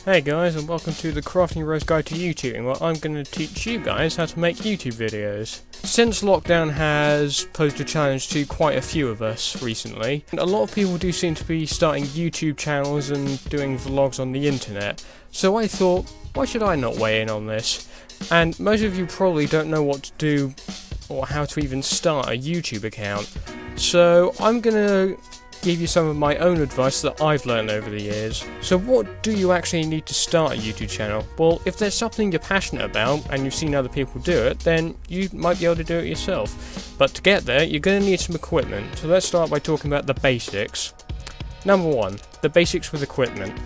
Hey guys, and welcome to the Crafting Rose Guide to YouTube, where I'm going to teach you guys how to make YouTube videos. Since lockdown has posed a challenge to quite a few of us recently, a lot of people do seem to be starting YouTube channels and doing vlogs on the internet, so I thought, why should I not weigh in on this? And most of you probably don't know what to do or how to even start a YouTube account, so I'm going to give you some of my own advice that I've learned over the years. So what do you actually need to start a YouTube channel? Well, if there's something you're passionate about and you've seen other people do it, then you might be able to do it yourself. But to get there, you're going to need some equipment. So let's start by talking about the basics. Number 1, the basics with equipment.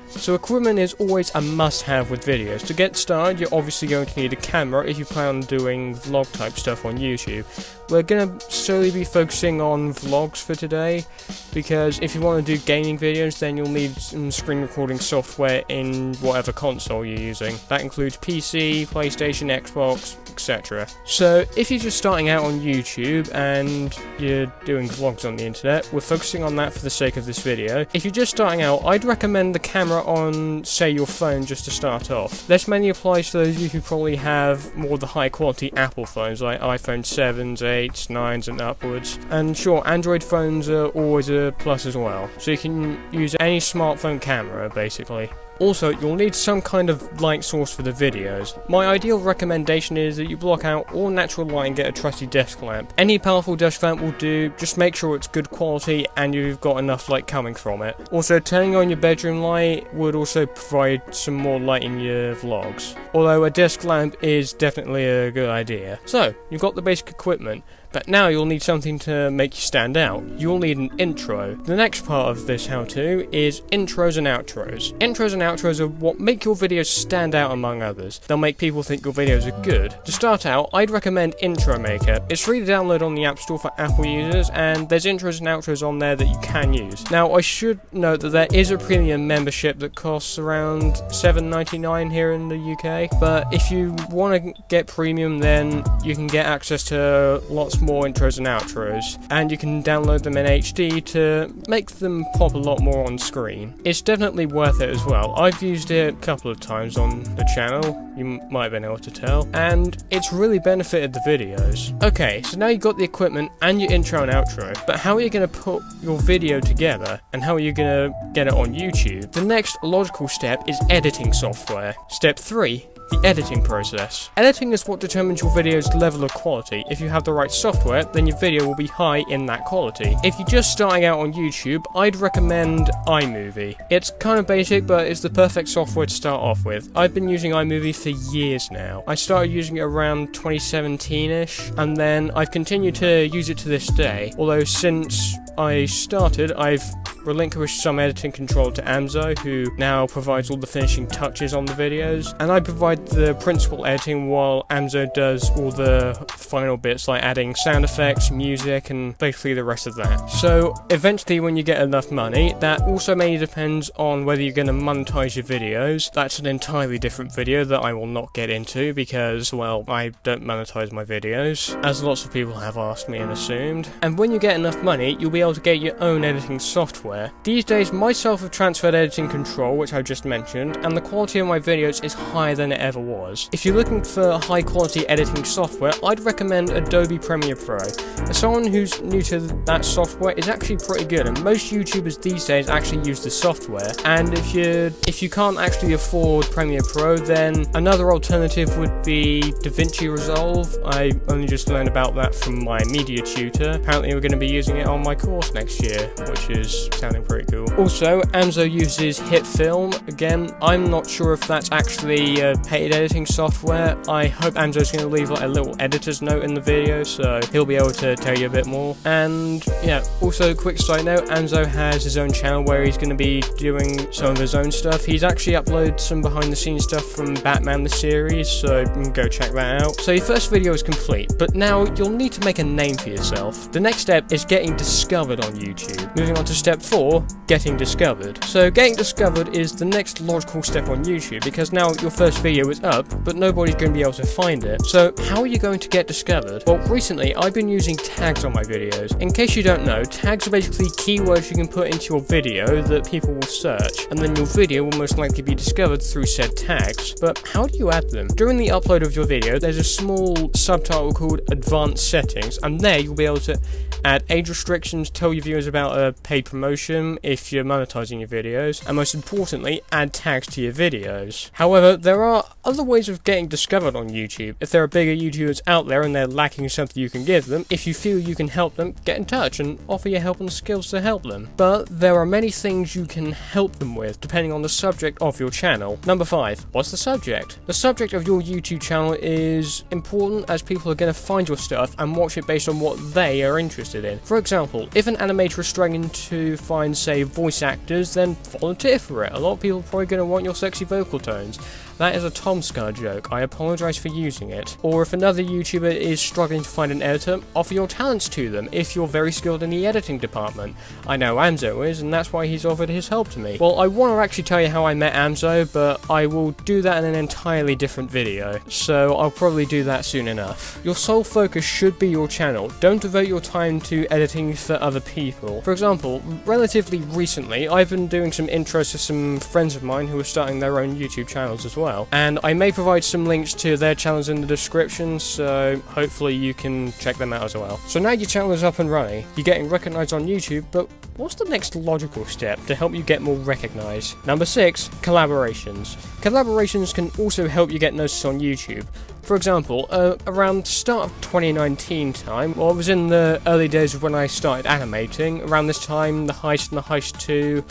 So equipment is always a must-have with videos. To get started, you're obviously going to need a camera if you plan on doing vlog type stuff on YouTube. We're going to solely be focusing on vlogs for today, because if you want to do gaming videos, then you'll need some screen recording software in whatever console you're using. That includes PC, PlayStation, Xbox, etc. So if you're just starting out on YouTube and you're doing vlogs on the internet, we're focusing on that for the sake of this video. If you're just starting out, I'd recommend the camera on, say, your phone just to start off. This mainly applies to those of you who probably have more of the high quality Apple phones like iPhone 7s, 8s, 9s and upwards. And sure, Android phones are always a plus as well. So you can use any smartphone camera basically. Also, you'll need some kind of light source for the videos. My ideal recommendation is that you block out all natural light and get a trusty desk lamp. Any powerful desk lamp will do, just make sure it's good quality and you've got enough light coming from it. Also, turning on your bedroom light would also provide some more light in your vlogs. Although a desk lamp is definitely a good idea. So, you've got the basic equipment. But now you'll need something to make you stand out. You'll need an intro. The next part of this how-to is intros and outros. Intros and outros are what make your videos stand out among others. They'll make people think your videos are good. To start out, I'd recommend Intro Maker. It's free to download on the App Store for Apple users, and there's intros and outros on there that you can use. Now, I should note that there is a premium membership that costs around $7.99 here in the UK, but if you want to get premium, then you can get access to lots more intros and outros, and you can download them in HD to make them pop a lot more on screen. It's definitely worth it as well. I've used it a couple of times on the channel, you might have been able to tell, and it's really benefited the videos. Okay, so now you've got the equipment and your intro and outro, but how are you going to put your video together, and how are you going to get it on YouTube? The next logical step is editing software. Step 3. The editing process. Editing is what determines your video's level of quality. If you have the right software, then your video will be high in that quality. If you're just starting out on YouTube, I'd recommend iMovie. It's kind of basic, but it's the perfect software to start off with. I've been using iMovie for years now. I started using it around 2017-ish, and then I've continued to use it to this day. Although since I started, I've relinquished some editing control to Amzo, who now provides all the finishing touches on the videos, and I provide the principal editing while Amzo does all the final bits like adding sound effects, music, and basically the rest of that. So eventually when you get enough money, that also mainly depends on whether you're going to monetize your videos. That's an entirely different video that I will not get into because, well, I don't monetize my videos, as lots of people have asked me and assumed. And when you get enough money, you'll be able to get your own editing software. These days, myself have transferred editing control, which I just mentioned, and the quality of my videos is higher than it ever was. If you're looking for high quality editing software, I'd recommend Adobe Premiere Pro. As someone who's new to that software, it's actually pretty good, and most YouTubers these days actually use the software. And if you can't actually afford Premiere Pro, then another alternative would be DaVinci Resolve. I only just learned about that from my media tutor. Apparently we're going to be using it on my course next year, which is sounding pretty cool. Also, Amzo uses HitFilm. Again, I'm not sure if that's actually a paid editing software. I hope Amzo's going to leave like a little editor's note in the video, so he'll be able to tell you a bit more. And yeah, also quick side note, Amzo has his own channel where he's going to be doing some of his own stuff. He's actually uploaded some behind the scenes stuff from Batman the series, so you can go check that out. So your first video is complete, but now you'll need to make a name for yourself. The next step is getting discovered on YouTube. Moving on to step 4. 4, getting discovered. So getting discovered is the next logical step on YouTube, because now your first video is up, but nobody's going to be able to find it. So how are you going to get discovered? Well, recently I've been using tags on my videos. In case you don't know, tags are basically keywords you can put into your video that people will search, and then your video will most likely be discovered through said tags. But how do you add them? During the upload of your video, there's a small subtitle called Advanced Settings, and there you'll be able to add age restrictions, tell your viewers about a paid promotion if you're monetizing your videos, and most importantly, add tags to your videos. However, there are other ways of getting discovered on YouTube. If there are bigger YouTubers out there and they're lacking something you can give them, if you feel you can help them, get in touch and offer your help and skills to help them. But there are many things you can help them with, depending on the subject of your channel. Number 5. What's the subject? The subject of your YouTube channel is important, as people are going to find your stuff and watch it based on what they are interested in. For example, if an animator is struggling to find, say, voice actors, then volunteer for it. A lot of people are probably going to want your sexy vocal tones. That is a Tom Scar joke, I apologise for using it. Or if another YouTuber is struggling to find an editor, offer your talents to them if you're very skilled in the editing department. I know Amzo is, and that's why he's offered his help to me. Well, I want to actually tell you how I met Amzo, but I will do that in an entirely different video, so I'll probably do that soon enough. Your sole focus should be your channel. Don't devote your time to editing for other people. For example, relatively recently, I've been doing some intros to some friends of mine who are starting their own YouTube channels as well. And I may provide some links to their channels in the description, so hopefully you can check them out as well. So now your channel is up and running, you're getting recognised on YouTube, but what's the next logical step to help you get more recognised? Number 6, collaborations. Collaborations can also help you get noticed on YouTube. For example, around the start of 2019 time, well, it was in the early days of when I started animating. Around this time, The Heist and The Heist 2,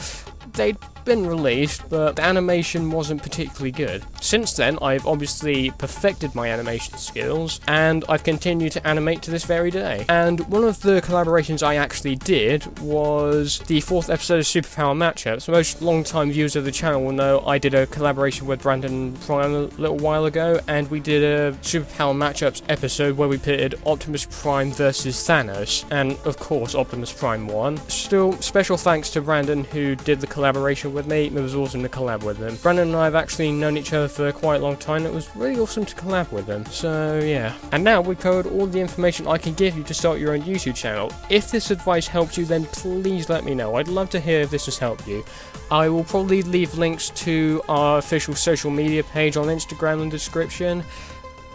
they'd been released, but the animation wasn't particularly good. Since then, I've obviously perfected my animation skills, and I've continued to animate to this very day. And one of the collaborations I actually did was the 4th episode of Superpower Matchups. Most long-time viewers of the channel will know I did a collaboration with Brandon Prime a little while ago, and we did a Superpower Matchups episode where we pitted Optimus Prime versus Thanos, and of course Optimus Prime won. Still, special thanks to Brandon who did the collaboration with me. It was awesome to collab with him. Brandon and I have actually known each other for quite a long time. It was really awesome to collab with him. So yeah. And now we've covered all the information I can give you to start your own YouTube channel. If this advice helped you, then please let me know. I'd love to hear if this has helped you. I will probably leave links to our official social media page on Instagram in the description,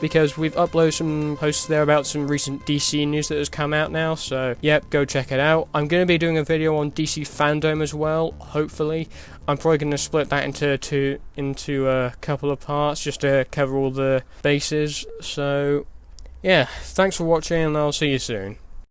because we've uploaded some posts there about some recent DC news that has come out now, so yep, go check it out. I'm going to be doing a video on DC fandom as well, hopefully. I'm probably going to split that into a couple of parts, just to cover all the bases. So yeah, thanks for watching, and I'll see you soon.